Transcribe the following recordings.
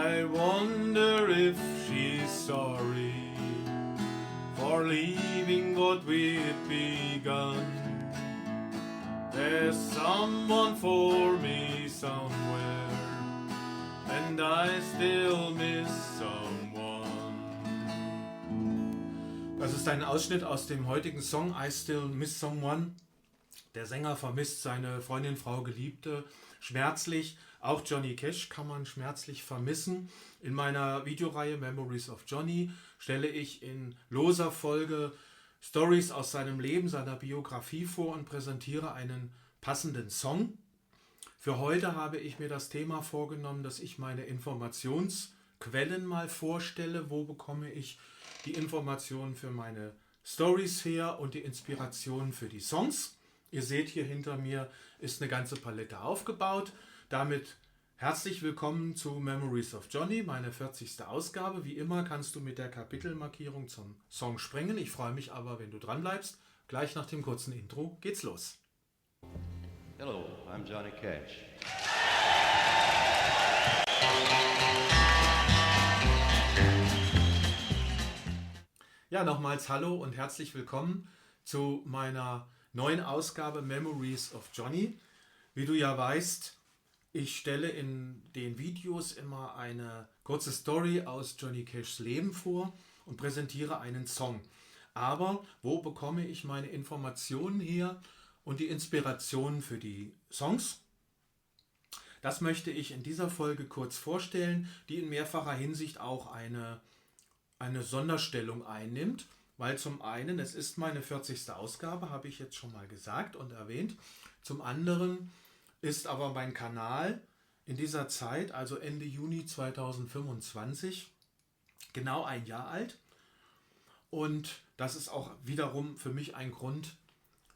I wonder if she's sorry for leaving what we'd begun. There's someone for me somewhere, and I still miss someone. Das ist ein Ausschnitt aus dem heutigen Song I Still Miss Someone. Der Sänger vermisst seine Freundin, Frau, Geliebte schmerzlich. Auch Johnny Cash kann man schmerzlich vermissen. In meiner Videoreihe Memories of Johnny stelle ich in loser Folge Stories aus seinem Leben, seiner Biografie vor und präsentiere einen passenden Song. Für heute habe ich mir das Thema vorgenommen, dass ich meine Informationsquellen mal vorstelle. Wo bekomme ich die Informationen für meine Stories her und die Inspirationen für die Songs? Ihr seht, hier hinter mir ist eine ganze Palette aufgebaut. Damit herzlich willkommen zu Memories of Johnny, meine 40. Ausgabe. Wie immer kannst du mit der Kapitelmarkierung zum Song springen. Ich freue mich aber, wenn du dran bleibst. Gleich nach dem kurzen Intro geht's los. Hello, I'm Johnny Cash. Ja, nochmals hallo und herzlich willkommen zu meiner neuen Ausgabe Memories of Johnny. Wie du ja weißt, ich stelle in den Videos immer eine kurze Story aus Johnny Cashs Leben vor und präsentiere einen Song. Aber wo bekomme ich meine Informationen her und die Inspirationen für die Songs? Das möchte ich in dieser Folge kurz vorstellen, die in mehrfacher Hinsicht auch eine Sonderstellung einnimmt, weil zum einen, es ist meine 40. Ausgabe, habe ich jetzt schon mal gesagt und erwähnt. Zum anderen ist aber mein Kanal in dieser Zeit, also Ende Juni 2025, genau ein Jahr alt. Und das ist auch wiederum für mich ein Grund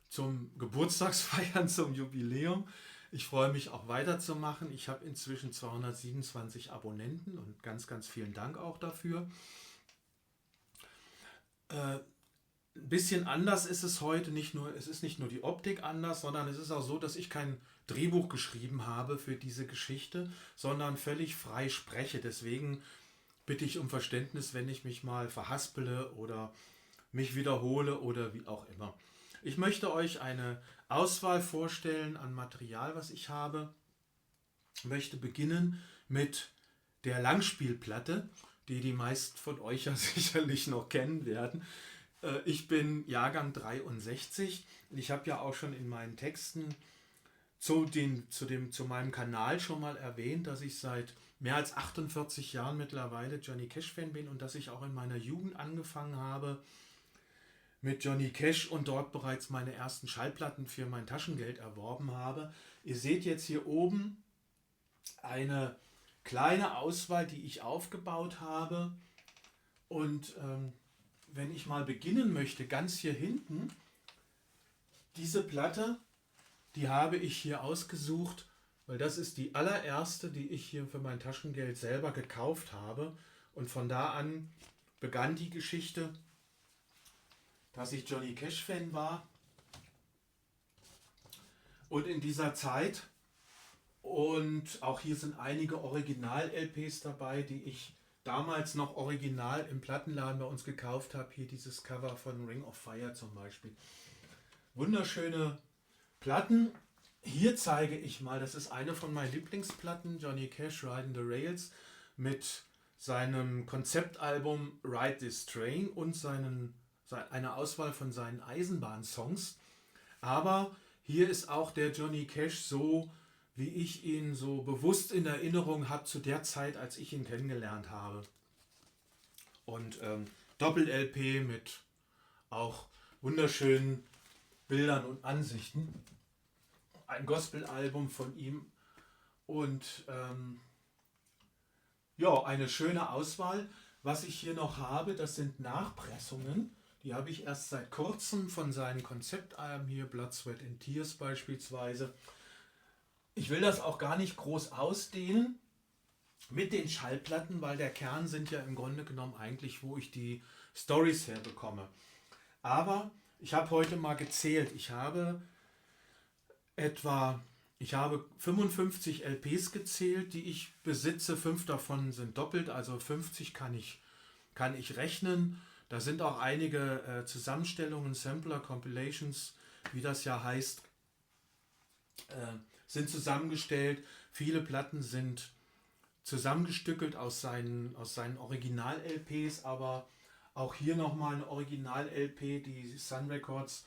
zum Geburtstagsfeiern, zum Jubiläum. Ich freue mich auch weiterzumachen. Ich habe inzwischen 227 Abonnenten und ganz, ganz vielen Dank auch dafür. Ein bisschen anders ist es heute, es ist nicht nur die Optik anders, sondern es ist auch so, dass ich kein Drehbuch geschrieben habe für diese Geschichte, sondern völlig frei spreche. Deswegen bitte ich um Verständnis, wenn ich mich mal verhaspele oder mich wiederhole oder wie auch immer. Ich möchte euch eine Auswahl vorstellen an Material, was ich habe. Ich möchte beginnen mit der Langspielplatte, die die meisten von euch ja sicherlich noch kennen werden. Ich bin Jahrgang 63 und ich habe ja auch schon in meinen Texten zu meinem Kanal schon mal erwähnt, dass ich seit mehr als 48 Jahren mittlerweile Johnny Cash Fan bin und dass ich auch in meiner Jugend angefangen habe mit Johnny Cash und dort bereits meine ersten Schallplatten für mein Taschengeld erworben habe. Ihr seht jetzt hier oben eine kleine Auswahl, die ich aufgebaut habe. Und wenn ich mal beginnen möchte, ganz hier hinten, diese Platte, die habe ich hier ausgesucht, weil das ist die allererste, die ich hier für mein Taschengeld selber gekauft habe. Und von da an begann die Geschichte, dass ich Johnny Cash Fan war. Und in dieser Zeit, und auch hier sind einige Original-LPs dabei, die ich damals noch original im Plattenladen bei uns gekauft habe. Hier dieses Cover von Ring of Fire zum Beispiel. Wunderschöne Platten. Hier zeige ich mal, das ist eine von meinen Lieblingsplatten, Johnny Cash Riding the Rails, mit seinem Konzeptalbum Ride This Train und eine Auswahl von seinen Eisenbahnsongs. Aber hier ist auch der Johnny Cash so, wie ich ihn so bewusst in Erinnerung habe zu der Zeit, als ich ihn kennengelernt habe. Und Doppel-LP mit auch wunderschönen Bildern und Ansichten. Ein Gospel-Album von ihm und ja, eine schöne Auswahl. Was ich hier noch habe, das sind Nachpressungen. Die habe ich erst seit kurzem von seinen Konzeptalben hier, Blood, Sweat and Tears beispielsweise. Ich will das auch gar nicht groß ausdehnen mit den Schallplatten, weil der Kern sind ja im Grunde genommen eigentlich, wo ich die Stories herbekomme. Aber ich habe heute mal gezählt. Ich habe etwa Ich habe 55 LPs gezählt, die ich besitze. 5 davon sind doppelt, also 50 kann ich rechnen. Da sind auch einige Zusammenstellungen, Sampler, Compilations, wie das ja heißt, sind zusammengestellt. Viele Platten sind zusammengestückelt aus seinen Original-LPs, aber auch hier nochmal eine Original-LP, die Sun Records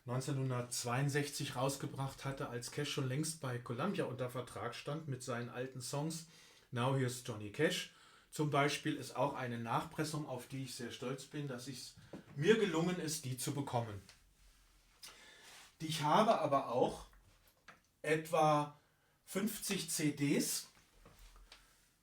1962 rausgebracht hatte, als Cash schon längst bei Columbia unter Vertrag stand mit seinen alten Songs. Now Here's Johnny Cash zum Beispiel ist auch eine Nachpressung, auf die ich sehr stolz bin, dass es mir gelungen ist, die zu bekommen. Ich habe aber auch etwa 50 CDs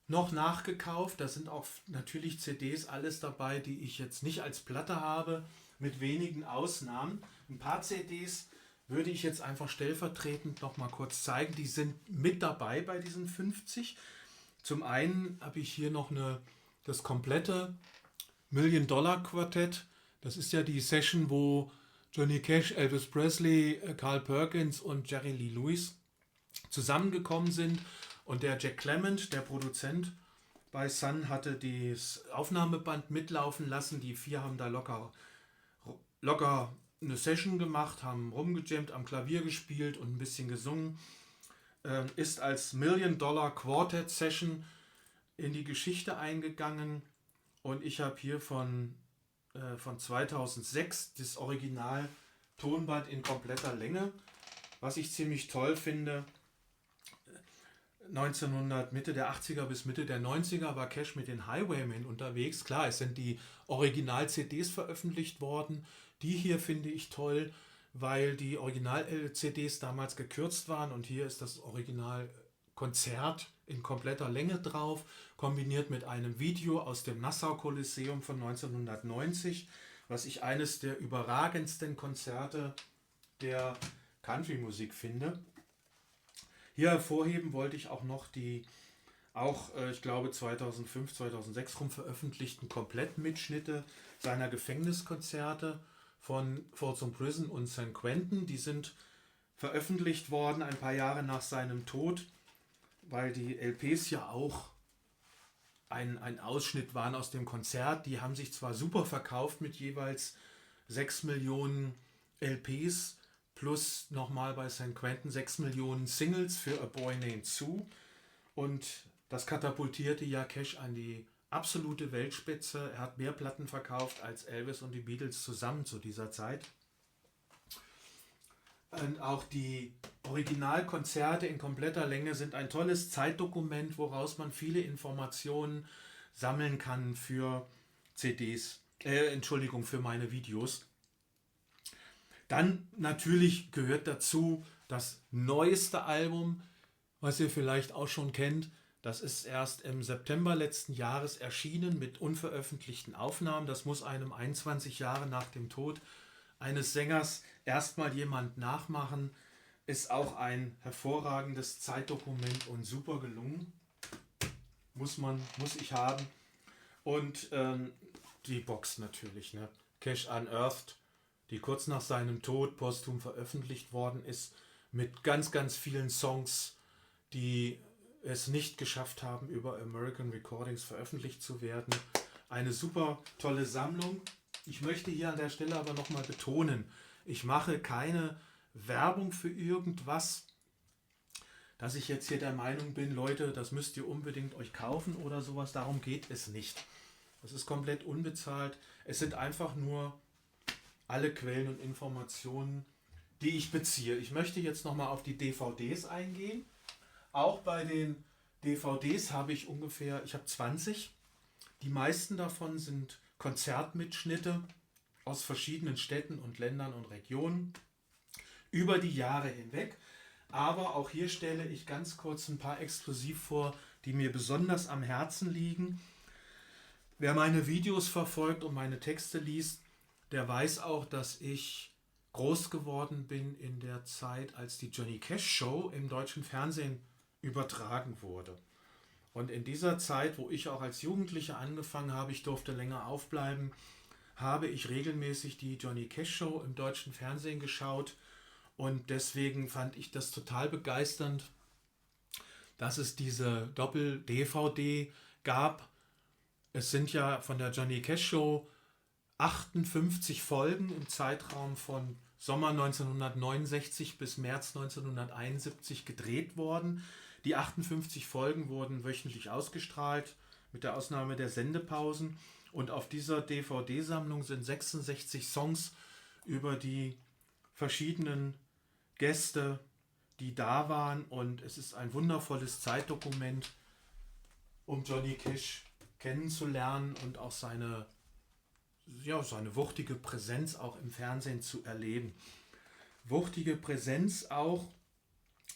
noch nachgekauft. Da sind auch natürlich CDs alles dabei, die ich jetzt nicht als Platte habe, mit wenigen Ausnahmen. Ein paar CDs würde ich jetzt einfach stellvertretend noch mal kurz zeigen. Die sind mit dabei bei diesen 50. Zum einen habe ich hier noch das komplette Million-Dollar-Quartett. Das ist ja die Session, wo Johnny Cash, Elvis Presley, Carl Perkins und Jerry Lee Lewis zusammengekommen sind. Und der Jack Clement, der Produzent bei Sun, hatte das Aufnahmeband mitlaufen lassen. Die 4 haben da locker eine Session gemacht, haben rumgejammt, am Klavier gespielt und ein bisschen gesungen. Ist als Million-Dollar Quartet-Session in die Geschichte eingegangen. Und ich habe hier von 2006 das Original Tonband in kompletter Länge, was ich ziemlich toll finde. 1900, Mitte der 80er bis Mitte der 90er war Cash mit den Highwaymen unterwegs. Klar, es sind die Original-CDs veröffentlicht worden. Die hier finde ich toll, weil die Original-CDs damals gekürzt waren und hier ist das Original-Konzert in kompletter Länge drauf, kombiniert mit einem Video aus dem Nassau Kolosseum von 1990, was ich eines der überragendsten Konzerte der Country-Musik finde. Hier hervorheben wollte ich auch noch ich glaube 2005, 2006 rum veröffentlichten Komplettmitschnitte seiner Gefängniskonzerte von Folsom Prison und San Quentin. Die sind veröffentlicht worden ein paar Jahre nach seinem Tod, weil die LPs ja auch ein Ausschnitt waren aus dem Konzert. Die haben sich zwar super verkauft mit jeweils 6 Millionen LPs, plus nochmal bei San Quentin 6 Millionen Singles für A Boy Named Sue. Und das katapultierte ja Cash an die absolute Weltspitze. Er hat mehr Platten verkauft als Elvis und die Beatles zusammen zu dieser Zeit. Und auch die Originalkonzerte in kompletter Länge sind ein tolles Zeitdokument, woraus man viele Informationen sammeln kann für für meine Videos. Dann natürlich gehört dazu das neueste Album, was ihr vielleicht auch schon kennt. Das ist erst im September letzten Jahres erschienen mit unveröffentlichten Aufnahmen. Das muss einem 21 Jahre nach dem Tod eines Sängers erstmal jemand nachmachen. Ist auch ein hervorragendes Zeitdokument und super gelungen. Muss ich haben. Und die Box natürlich, ne? Cash Unearthed, die kurz nach seinem Tod posthum veröffentlicht worden ist, mit ganz, ganz vielen Songs, die es nicht geschafft haben, über American Recordings veröffentlicht zu werden. Eine super tolle Sammlung. Ich möchte hier an der Stelle aber nochmal betonen, ich mache keine Werbung für irgendwas, dass ich jetzt hier der Meinung bin, Leute, das müsst ihr unbedingt euch kaufen oder sowas. Darum geht es nicht. Das ist komplett unbezahlt. Es sind einfach nur alle Quellen und Informationen, die ich beziehe. Ich möchte jetzt nochmal auf die DVDs eingehen. Auch bei den DVDs habe ich ich habe 20. Die meisten davon sind Konzertmitschnitte aus verschiedenen Städten und Ländern und Regionen über die Jahre hinweg. Aber auch hier stelle ich ganz kurz ein paar exklusiv vor, die mir besonders am Herzen liegen. Wer meine Videos verfolgt und meine Texte liest, der weiß auch, dass ich groß geworden bin in der Zeit, als die Johnny Cash Show im deutschen Fernsehen übertragen wurde. Und in dieser Zeit, wo ich auch als Jugendlicher angefangen habe, ich durfte länger aufbleiben, habe ich regelmäßig die Johnny Cash Show im deutschen Fernsehen geschaut Und deswegen fand ich das total begeisternd, dass es diese Doppel-DVD gab. Es sind ja von der Johnny Cash Show 58 Folgen im Zeitraum von Sommer 1969 bis März 1971 gedreht worden. Die 58 Folgen wurden wöchentlich ausgestrahlt, mit der Ausnahme der Sendepausen. Und auf dieser DVD-Sammlung sind 66 Songs über die verschiedenen Gäste, die da waren. Und es ist ein wundervolles Zeitdokument, um Johnny Cash kennenzulernen und auch seine wuchtige Präsenz auch im Fernsehen zu erleben. Wuchtige Präsenz auch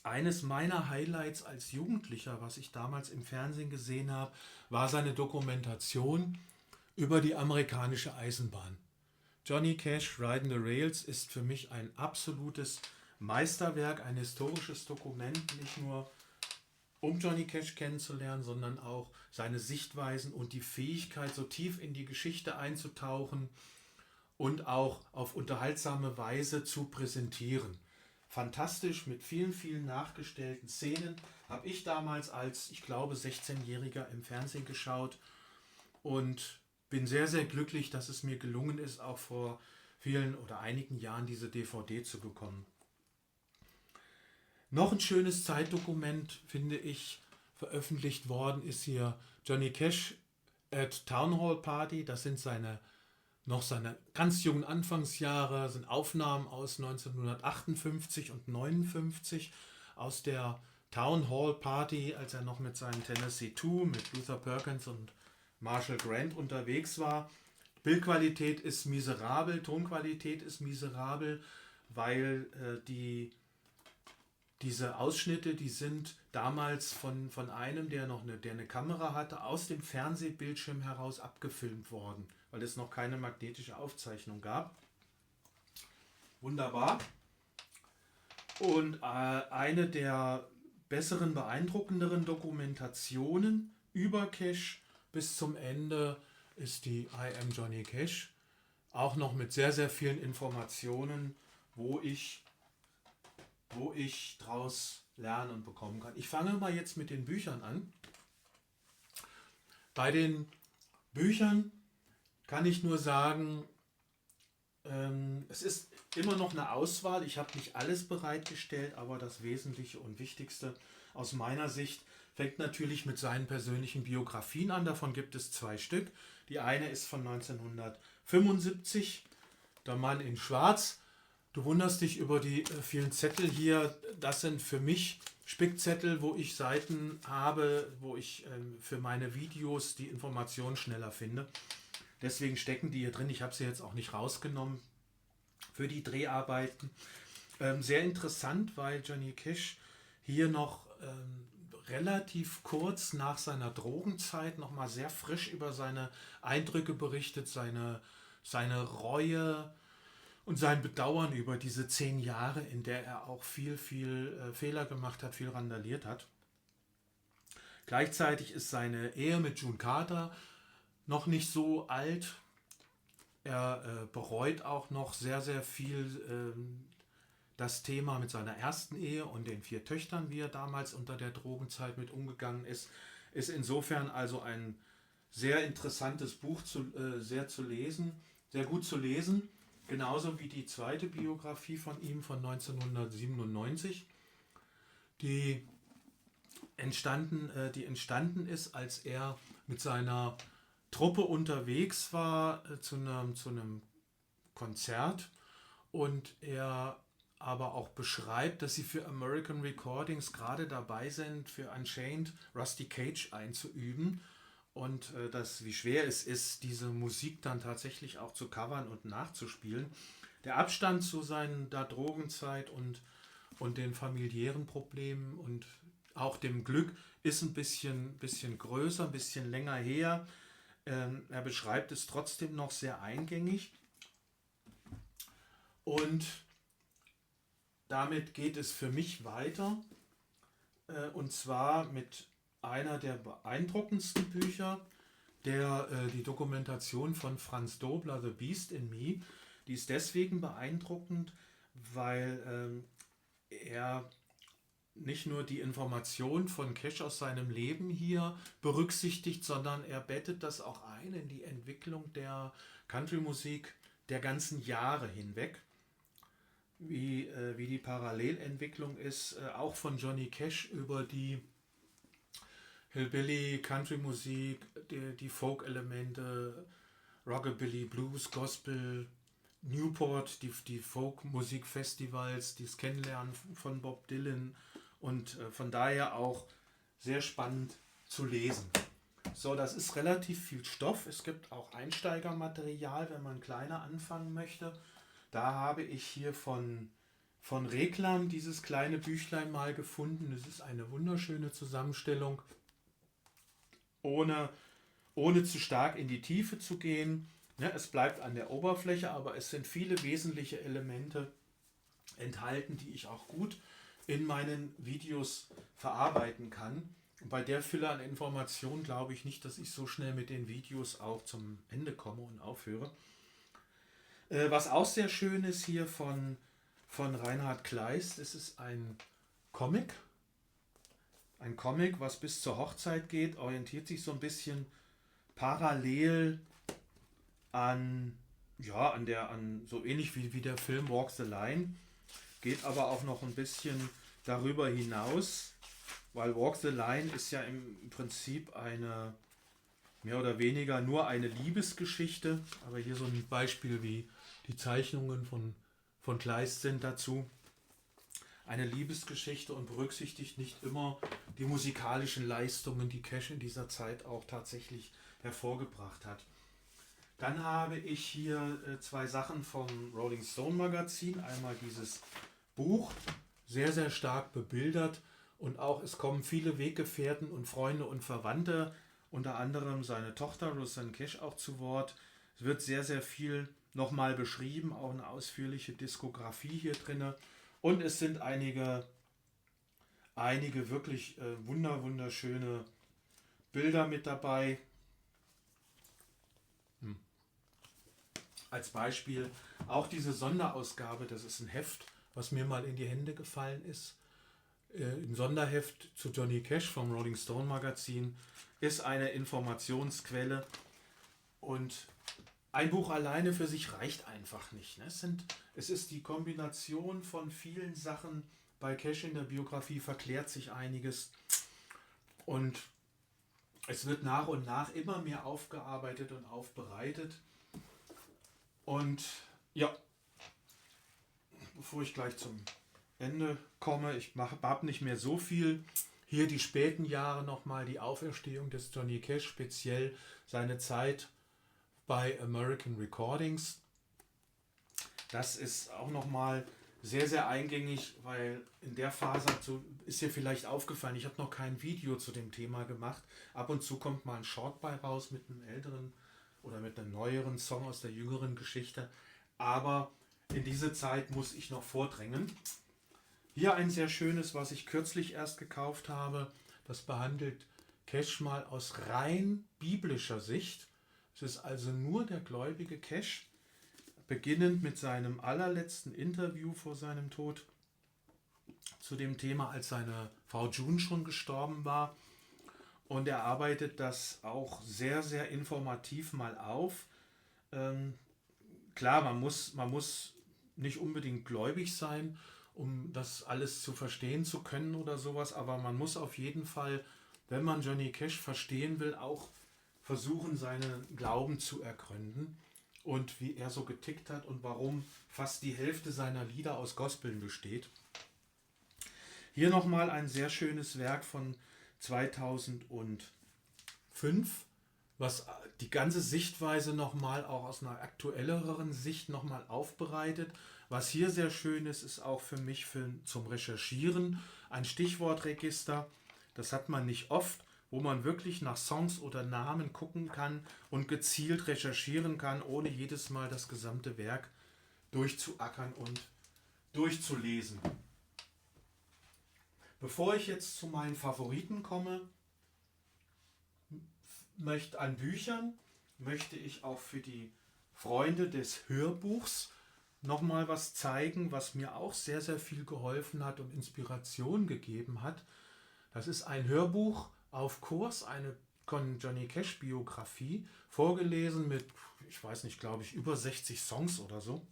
eines meiner Highlights als Jugendlicher, was ich damals im Fernsehen gesehen habe, war seine Dokumentation über die amerikanische Eisenbahn. Johnny Cash Riding the Rails ist für mich ein absolutes Meisterwerk, ein historisches Dokument, nicht nur um Johnny Cash kennenzulernen, sondern auch seine Sichtweisen und die Fähigkeit, so tief in die Geschichte einzutauchen und auch auf unterhaltsame Weise zu präsentieren. Fantastisch, mit vielen, vielen nachgestellten Szenen. Habe ich damals als, ich glaube, 16-Jähriger im Fernsehen geschaut und bin sehr, sehr glücklich, dass es mir gelungen ist, auch vor vielen oder einigen Jahren diese DVD zu bekommen. Noch ein schönes Zeitdokument, finde ich, veröffentlicht worden ist hier Johnny Cash at Town Hall Party. Das sind seine ganz jungen Anfangsjahre, sind Aufnahmen aus 1958 und 59 aus der Town Hall Party, als er noch mit seinen Tennessee 2, mit Luther Perkins und Marshall Grant unterwegs war. Bildqualität ist miserabel, Tonqualität ist miserabel, weil diese Ausschnitte, die sind damals von einem, der eine Kamera hatte, aus dem Fernsehbildschirm heraus abgefilmt worden, weil es noch keine magnetische Aufzeichnung gab. Wunderbar. Und eine der besseren, beeindruckenderen Dokumentationen über Cash bis zum Ende ist die I Am Johnny Cash. Auch noch mit sehr, sehr vielen Informationen, wo ich draus lernen und bekommen kann. Ich fange mal jetzt mit den Büchern an. Bei den Büchern kann ich nur sagen, es ist immer noch eine Auswahl. Ich habe nicht alles bereitgestellt, aber das Wesentliche und Wichtigste aus meiner Sicht fängt natürlich mit seinen persönlichen Biografien an. Davon gibt es 2 Stück. Die eine ist von 1975, Der Mann in Schwarz. Du wunderst dich über die vielen Zettel hier. Das sind für mich Spickzettel, wo ich Seiten habe, wo ich für meine Videos die Informationen schneller finde. Deswegen stecken die hier drin. Ich habe sie jetzt auch nicht rausgenommen für die Dreharbeiten. Sehr interessant, weil Johnny Cash hier noch relativ kurz nach seiner Drogenzeit nochmal sehr frisch über seine Eindrücke berichtet, seine Reue und sein Bedauern über diese 10 Jahre, in der er auch viel Fehler gemacht hat, viel randaliert hat. Gleichzeitig ist seine Ehe mit June Carter noch nicht so alt. Er bereut auch noch sehr, sehr viel das Thema mit seiner ersten Ehe und den 4 Töchtern, wie er damals unter der Drogenzeit mit umgegangen ist. Ist insofern also ein sehr interessantes Buch, sehr gut zu lesen. Genauso wie die zweite Biografie von ihm von 1997, die entstanden ist, als er mit seiner Truppe unterwegs war zu einem Konzert und er aber auch beschreibt, dass sie für American Recordings gerade dabei sind, für Unchained Rusty Cage einzuüben und wie schwer es ist, diese Musik dann tatsächlich auch zu covern und nachzuspielen. Der Abstand zu seiner Drogenzeit und den familiären Problemen und auch dem Glück ist ein bisschen größer, ein bisschen länger her. Er beschreibt es trotzdem noch sehr eingängig und damit geht es für mich weiter und zwar mit einer der beeindruckendsten Bücher, die Dokumentation von Franz Dobler, The Beast in Me. Die ist deswegen beeindruckend, weil er nicht nur die Information von Cash aus seinem Leben hier berücksichtigt, sondern er bettet das auch ein in die Entwicklung der Country-Musik der ganzen Jahre hinweg, wie die Parallelentwicklung ist, auch von Johnny Cash über die Hillbilly, Country-Musik, die Folk-Elemente, Rockabilly, Blues, Gospel, Newport, die Folk-Musikfestivals, das Kennenlernen von Bob Dylan und von daher auch sehr spannend zu lesen. So, das ist relativ viel Stoff. Es gibt auch Einsteigermaterial, wenn man kleiner anfangen möchte. Da habe ich hier von Reklam dieses kleine Büchlein mal gefunden. Es ist eine wunderschöne Zusammenstellung, ohne zu stark in die Tiefe zu gehen. Ja, es bleibt an der Oberfläche, aber es sind viele wesentliche Elemente enthalten, die ich auch gut in meinen Videos verarbeiten kann. Und bei der Fülle an Informationen glaube ich nicht, dass ich so schnell mit den Videos auch zum Ende komme und aufhöre. Was auch sehr schön ist hier von Reinhard Kleist, es ist ein Comic, was bis zur Hochzeit geht, orientiert sich so ein bisschen parallel an so ähnlich wie der Film Walk the Line, geht aber auch noch ein bisschen darüber hinaus, weil Walk the Line ist ja im Prinzip eine mehr oder weniger nur eine Liebesgeschichte, aber hier so ein Beispiel, wie die Zeichnungen von Kleist sind dazu. Eine Liebesgeschichte und berücksichtigt nicht immer die musikalischen Leistungen, die Cash in dieser Zeit auch tatsächlich hervorgebracht hat. Dann habe ich hier zwei Sachen vom Rolling Stone Magazin. Einmal dieses Buch, sehr, sehr stark bebildert, und auch es kommen viele Weggefährten und Freunde und Verwandte, unter anderem seine Tochter Rosanne Cash auch zu Wort. Es wird sehr, sehr viel nochmal beschrieben, auch eine ausführliche Diskografie hier drin. Und es sind einige wirklich wunderschöne Bilder mit dabei. Als Beispiel auch diese Sonderausgabe, das ist ein Heft, was mir mal in die Hände gefallen ist. Ein Sonderheft zu Johnny Cash vom Rolling Stone Magazin ist eine Informationsquelle, und ein Buch alleine für sich reicht einfach nicht. Es ist die Kombination von vielen Sachen. Bei Cash in der Biografie verklärt sich einiges und es wird nach und nach immer mehr aufgearbeitet und aufbereitet. Und ja, bevor ich gleich zum Ende komme, ich habe nicht mehr so viel. Hier die späten Jahre nochmal, die Auferstehung des Johnny Cash, speziell seine Zeit bei American Recordings. Das ist auch nochmal sehr, sehr eingängig, weil in der Phase ist dir vielleicht aufgefallen, ich habe noch kein Video zu dem Thema gemacht. Ab und zu kommt mal ein Short bei raus mit einem älteren oder mit einem neueren Song aus der jüngeren Geschichte. Aber in diese Zeit muss ich noch vordrängen. Hier ein sehr schönes, was ich kürzlich erst gekauft habe. Das behandelt Cash mal aus rein biblischer Sicht. Es ist also nur der gläubige Cash, beginnend mit seinem allerletzten Interview vor seinem Tod zu dem Thema, als seine Frau June schon gestorben war. Und er arbeitet das auch sehr, sehr informativ mal auf. Klar, man muss nicht unbedingt gläubig sein, um das alles zu verstehen zu können oder sowas, aber man muss auf jeden Fall, wenn man Johnny Cash verstehen will, auch versuchen, seinen Glauben zu ergründen und wie er so getickt hat und warum fast die Hälfte seiner Lieder aus Gospeln besteht. Hier nochmal ein sehr schönes Werk von 2005, was die ganze Sichtweise nochmal auch aus einer aktuelleren Sicht nochmal aufbereitet. Was hier sehr schön ist, ist auch für mich zum Recherchieren ein Stichwortregister. Das hat man nicht oft, wo man wirklich nach Songs oder Namen gucken kann und gezielt recherchieren kann, ohne jedes Mal das gesamte Werk durchzuackern und durchzulesen. Bevor ich jetzt zu meinen Favoriten komme, an Büchern möchte ich auch für die Freunde des Hörbuchs nochmal was zeigen, was mir auch sehr, sehr viel geholfen hat und Inspiration gegeben hat. Das ist ein Hörbuch auf Kurs, eine Johnny Cash Biografie, vorgelesen mit, ich weiß nicht, glaube ich, über 60 Songs oder so.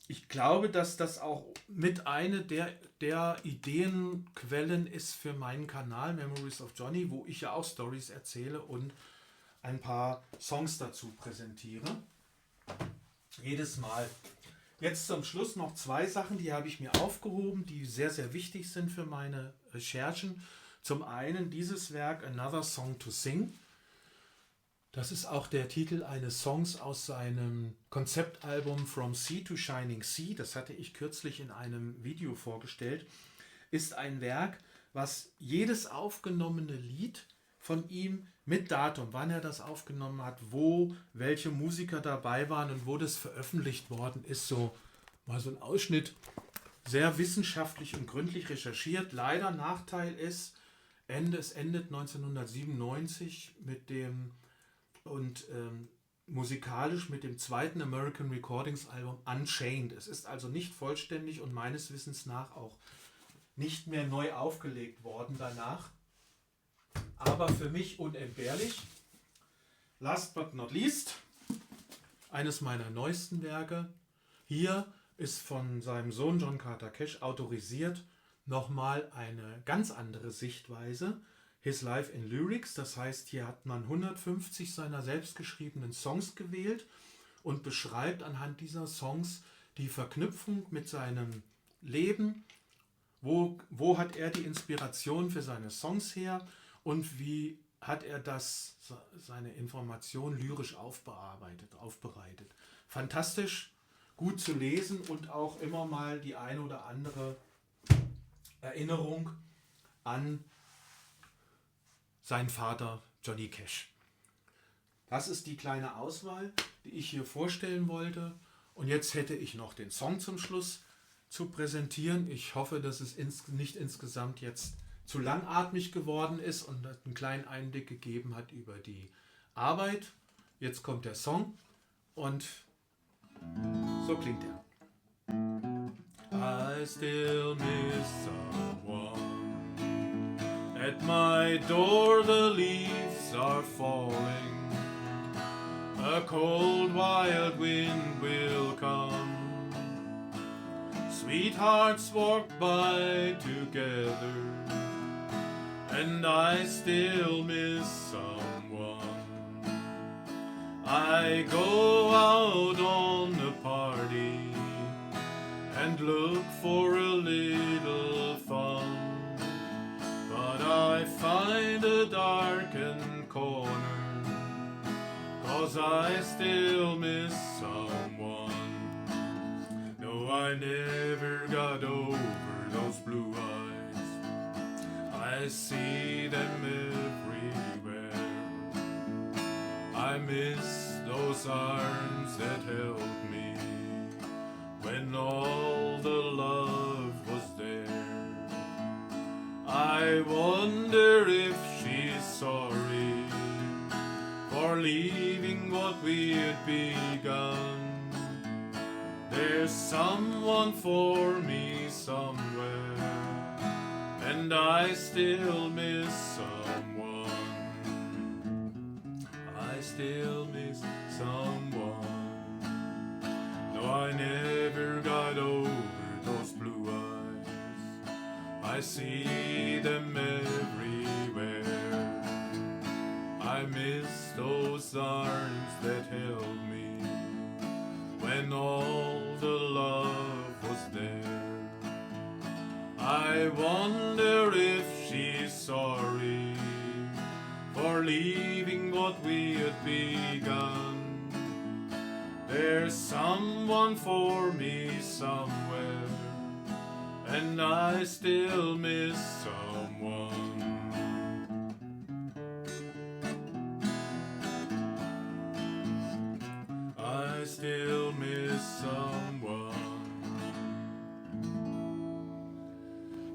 Ich glaube, dass das auch mit eine der Ideenquellen ist für meinen Kanal Memories of Johnny, wo ich ja auch Stories erzähle und ein paar Songs dazu präsentiere. Jedes Mal. Jetzt zum Schluss noch 2 Sachen, die habe ich mir aufgehoben, die sehr, sehr wichtig sind für meine Recherchen. Zum einen dieses Werk Another Song to Sing. Das ist auch der Titel eines Songs aus seinem Konzeptalbum From Sea to Shining Sea. Das hatte ich kürzlich in einem Video vorgestellt. Ist ein Werk, was jedes aufgenommene Lied von ihm mit Datum, wann er das aufgenommen hat, wo welche Musiker dabei waren und wo das veröffentlicht worden ist, so mal so ein Ausschnitt, sehr wissenschaftlich und gründlich recherchiert. Leider Nachteil ist, es endet 1997 mit dem musikalisch mit dem zweiten American Recordings Album Unchained. Es ist also nicht vollständig und meines Wissens nach auch nicht mehr neu aufgelegt worden danach. Aber für mich unentbehrlich. Last but not least, eines meiner neuesten Werke. Hier ist von seinem Sohn John Carter Cash autorisiert nochmal eine ganz andere Sichtweise. His Life in Lyrics, das heißt, hier hat man 150 seiner selbstgeschriebenen Songs gewählt und beschreibt anhand dieser Songs die Verknüpfung mit seinem Leben. Wo hat er die Inspiration für seine Songs her und wie hat er seine Information lyrisch aufbereitet. Fantastisch, gut zu lesen und auch immer mal die eine oder andere Erinnerung an sein Vater Johnny Cash. Das ist die kleine Auswahl, die ich hier vorstellen wollte. Und jetzt hätte ich noch den Song zum Schluss zu präsentieren. Ich hoffe, dass es nicht insgesamt jetzt zu langatmig geworden ist und einen kleinen Einblick gegeben hat über die Arbeit. Jetzt kommt der Song und so klingt er. I still miss someone. At my door the leaves are falling. A cold wild wind will come. Sweethearts walk by together, and I still miss someone. I go out on a party and look for a little fun, but I find a darkened corner, 'cause I still miss someone. No, I never got over those blue eyes. I see them everywhere. I miss those arms that held me when all the love was there. I wonder if she's sorry for leaving what we had begun. There's someone for me somewhere, and I still miss someone. I still miss someone. No, I never got over those blue eyes. I see them everywhere. I miss those arms that held me when all the love was there. I wonder if she's sorry for leaving what we had begun. There's someone for me somewhere, and I still miss someone. I still miss someone.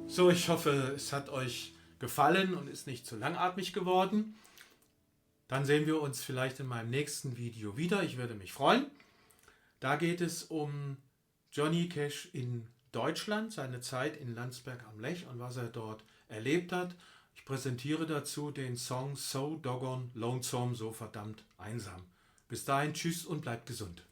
So, ich hoffe, es hat euch gefallen und ist nicht zu langatmig geworden. Dann sehen wir uns vielleicht in meinem nächsten Video wieder. Ich würde mich freuen. Da geht es um Johnny Cash in Deutschland, seine Zeit in Landsberg am Lech und was er dort erlebt hat. Ich präsentiere dazu den Song So Doggone Lonesome, so verdammt einsam. Bis dahin, tschüss und bleibt gesund.